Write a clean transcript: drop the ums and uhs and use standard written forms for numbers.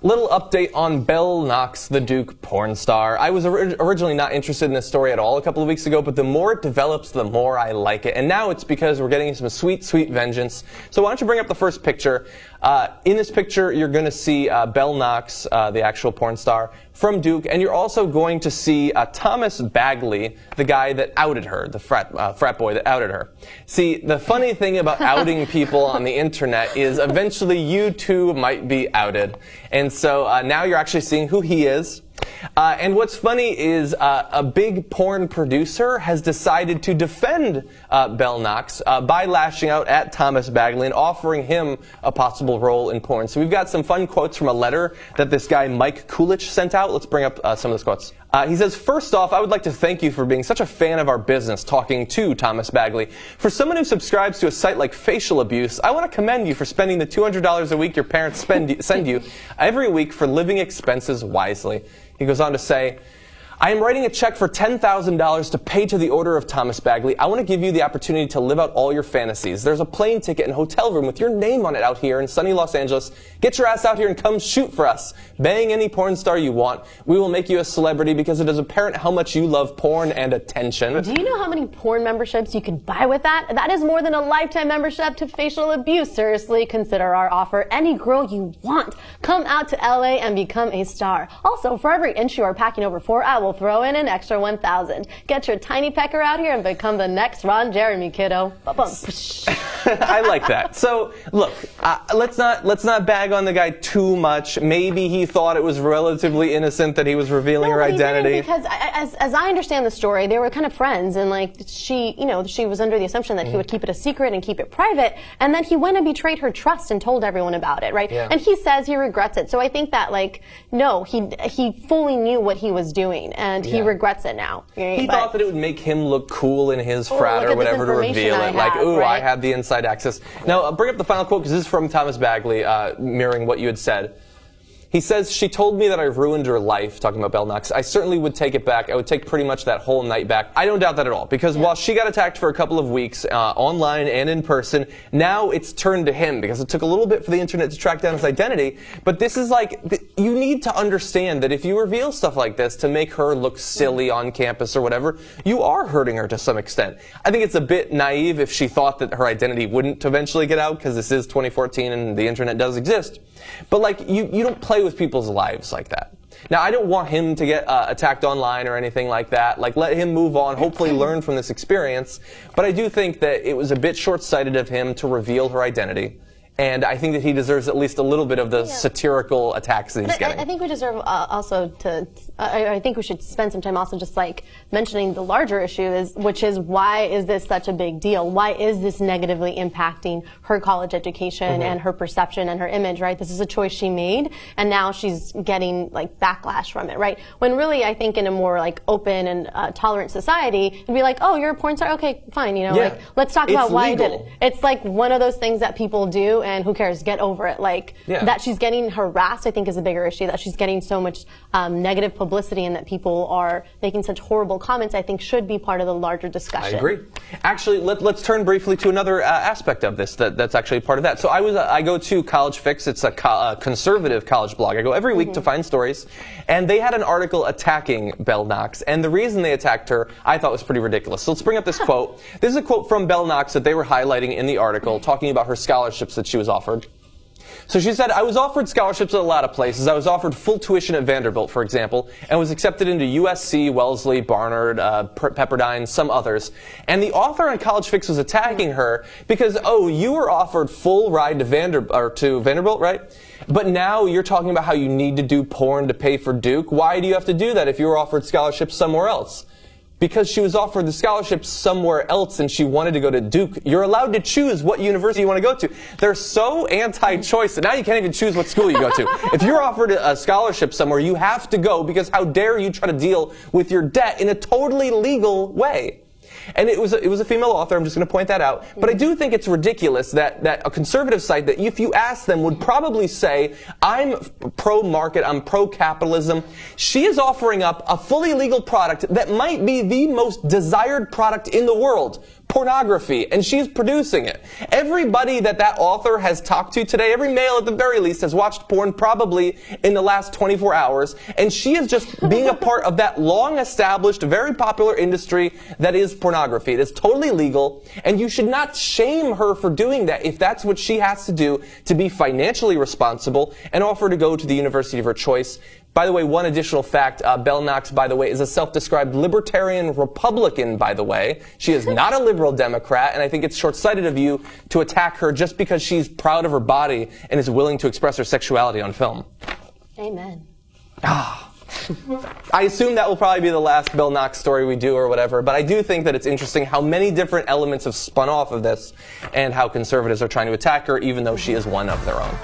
Little update on Belle Knox, the Duke porn star. I was originally not interested in this story at all a couple of weeks ago, but the more it develops, the more I like it. And now it's because we're getting some sweet, sweet vengeance. So why don't you bring up the first picture? In this picture, you're going to see Belle Knox, the actual porn star, from Duke, and you're also going to see Thomas Bagley, the guy that outed her, the frat boy that outed her. See, the funny thing about outing people on the internet is eventually you too might be outed. And so now you're actually seeing who he is. And what's funny is a big porn producer has decided to defend Belle Knox by lashing out at Thomas Bagley and offering him a possible role in porn. So we've got some fun quotes from a letter that this guy Mike Coolidge sent out. Let's bring up some of those quotes. He says, "First off, I would like to thank you for being such a fan of our business," talking to Thomas Bagley. "For someone who subscribes to a site like Facial Abuse, I want to commend you for spending the $200 a week your parents send you every week for living expenses wisely." He goes on to say, "I am writing a check for $10,000 to pay to the order of Thomas Bagley. I want to give you the opportunity to live out all your fantasies. There's a plane ticket and hotel room with your name on it out here in sunny Los Angeles. Get your ass out here and come shoot for us. Bang any porn star you want. We will make you a celebrity because it is apparent how much you love porn and attention." Do you know how many porn memberships you can buy with that? That is more than a lifetime membership to Facial Abuse. Seriously, consider our offer. Any girl you want. Come out to LA and become a star. Also, for every inch you are packing over for, I will throw in an extra 1,000. Get your tiny pecker out here and become the next Ron Jeremy, kiddo. I like that. So look, let's not bag on the guy too much. Maybe he thought it was relatively innocent that he was revealing her identity. He didn't, because as I understand the story, they were kind of friends, and like she was under the assumption that he would keep it a secret and keep it private, and then he went and betrayed her trust and told everyone about it, right? Yeah. And he says he regrets it. So I think that no, he fully knew what he was doing, and he regrets it now. He thought that it would make him look cool in his frat or whatever to reveal it. Like, ooh, right? I have the inside access. Now, bring up the final quote, because this is from Thomas Bagley, mirroring what you had said. He says, "She told me that I ruined her life," talking about Belle Knox. "I certainly would take it back. I would take pretty much that whole night back." I don't doubt that at all, because while she got attacked for a couple of weeks, online and in person, now it's turned to him, because it took a little bit for the internet to track down his identity. But this is like, you need to understand that if you reveal stuff like this to make her look silly on campus or whatever, you are hurting her to some extent. I think it's a bit naive if she thought that her identity wouldn't eventually get out, because this is 2014 and the internet does exist. But like, you don't play with people's lives like that. Now, I don't want him to get attacked online or anything like that. Like, let him move on, hopefully learn from this experience. But I do think that it was a bit short-sighted of him to reveal her identity. And I think that he deserves at least a little bit of the satirical attacks that he's getting. I think we deserve also to, I think we should spend some time also just like mentioning the larger issue, which is why is this such a big deal? Why is this negatively impacting her college education and her perception and her image, right? This is a choice she made, and now she's getting like backlash from it, right? When really I think in a more like open and tolerant society, it'd be like, oh, you're a porn star? Okay, fine, like let's talk about why I did it. It's like one of those things that people do, and who cares? Get over it. Like that she's getting harassed, I think, is a bigger issue. That she's getting so much negative publicity and that people are making such horrible comments, I think, should be part of the larger discussion. I agree. Actually, let's turn briefly to another aspect of this that's actually part of that. So I go to College Fix. It's a conservative college blog. I go every week to find stories, and they had an article attacking Belle Knox, and the reason they attacked her I thought was pretty ridiculous. So let's bring up this quote. This is a quote from Belle Knox that they were highlighting in the article, talking about her scholarships that she was offered. So she said, "I was offered scholarships at a lot of places. I was offered full tuition at Vanderbilt, for example, and was accepted into USC, Wellesley, Barnard, Pepperdine, some others. And the author on College Fix was attacking her because, oh, you were offered full ride to Vanderbilt, right? But now you're talking about how you need to do porn to pay for Duke. Why do you have to do that if you were offered scholarships somewhere else?" Because she was offered the scholarship somewhere else and she wanted to go to Duke. You're allowed to choose what university you want to go to. They're so anti-choice that now you can't even choose what school you go to. If you're offered a scholarship somewhere, you have to go, because how dare you try to deal with your debt in a totally legal way. And it was a female author, I'm just going to point that out. But I do think it's ridiculous that a conservative site that if you ask them would probably say, I'm pro-market, I'm pro-capitalism. She is offering up a fully legal product that might be the most desired product in the world. pornography, and she's producing it. Everybody that author has talked to today, every male at the very least, has watched porn probably in the last 24 hours, and she is just being a part of that long-established, very popular industry that is pornography. It is totally legal, and you should not shame her for doing that if that's what she has to do to be financially responsible and offer to go to the university of her choice. By the way, one additional fact, Belle Knox, by the way, is a self-described libertarian Republican, by the way. She is not a liberal Democrat, and I think it's short-sighted of you to attack her just because she's proud of her body and is willing to express her sexuality on film. Amen. I assume that will probably be the last Belle Knox story we do or whatever, but I do think that it's interesting how many different elements have spun off of this and how conservatives are trying to attack her, even though she is one of their own.